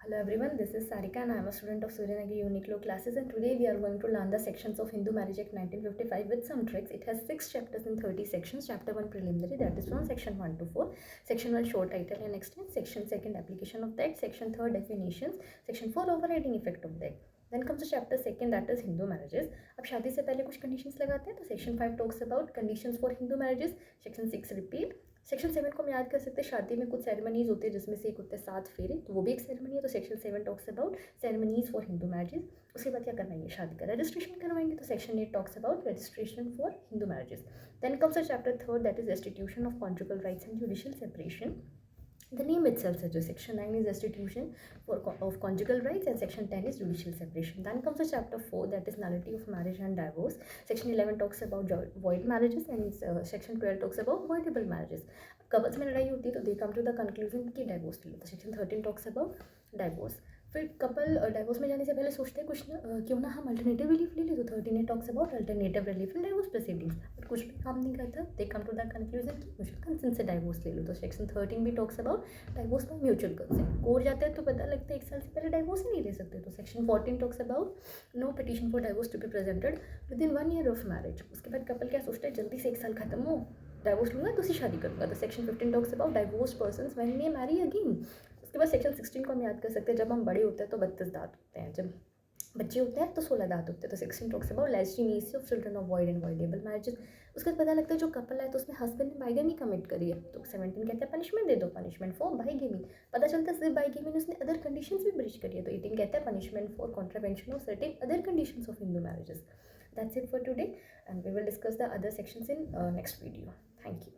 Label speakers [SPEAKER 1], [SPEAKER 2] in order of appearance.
[SPEAKER 1] Hello everyone, this is Sarika and I am a student of Suryanagiri Uniqlo classes, and today we are going to learn the sections of Hindu Marriage Act 1955 with some tricks. It has 6 chapters in 30 sections. Chapter 1 preliminary, that is from section 1 to 4. Section 1 short title and extent. Section 2 application of the act. Section 3 definitions. Section 4 overriding effect of the act. Then comes the chapter 2 that is Hindu marriages. अब शादी से पहले कुछ conditions लगाते हैं तो section 5 talks about conditions for Hindu marriages. Section 6 repeat. Section 7 को हम याद कर सकते हैं, शादी में कुछ सेरेमनीज होती है जिसमें से एक होता है 7 फेरे, तो वो भी एक सेरेमनी है. तो section 7 talks about ceremonies for Hindu marriages. उसके बाद क्या करना है, शादी का रजिस्ट्रेशन करवाएंगे, तो section 8 talks about registration for Hindu marriages. Then comes the chapter 3 that is restitution of conjugal rights and judicial separation. The name itself suggests section 9 is restitution of conjugal rights and section 10 is judicial separation. Then comes the chapter 4 that is nullity of marriage and divorce. Section 11 talks about void marriages and section 12 talks about voidable marriages. Couples में लड़ाई होती है तो they come to the conclusion कि divorce ले लो, तो section 13 talks about divorce. फिर couple divorce में जाने से पहले सोचते हैं कुछ ना क्यों ना हम अल्टरनेटिव रिलीफ ले लें, तो 13 talks about alternative relief in divorce proceedings. But कुछ भी काम नहीं करता, दे कम टू द कंक्लूजन कि म्यूचुअल कंसेंट से डाइवोर्स ले लो, तो सेक्शन 13 भी talks about divorce by mutual consent. Court जाते हैं तो पता लगता है 1 साल से पहले डाइवोर्स ही नहीं ले सकते, तो section 14 talks about no petition for divorce to be presented within 1 year of marriage. उसके बाद कपल क्या सोचता है, जल्दी से 1 साल खत्म हो, डाइवोर्स लूँगा दूसरी शादी करूँगा, तो section 15 talks about divorce persons when they marry again. उसके बाद सेक्शन 16 को हम याद कर सकते हैं, जब हम बड़े होते हैं तो 32 दांत होते हैं, जब बच्चे होते हैं तो 16 दांत होते हैं. तो 16 talks about legitimacy of children of void and voidable marriages. उसके बाद पता लगता है जो कपल है तो उसमें हस्बैंड ने बाइगेमी कमिट करी है, तो 17 कहते हैं पनिशमेंट दे दो, पनिशमेंट फॉर बाइगेमी. पता चलता है सिर्फ बाइगेमी ने उसने अदर कंडीशंस भी ब्रीच करी है, तो 18 कहता है punishment for contravention of certain other conditions of Hindu marriages. That's it for today and we will discuss the other sections in next video. Thank you.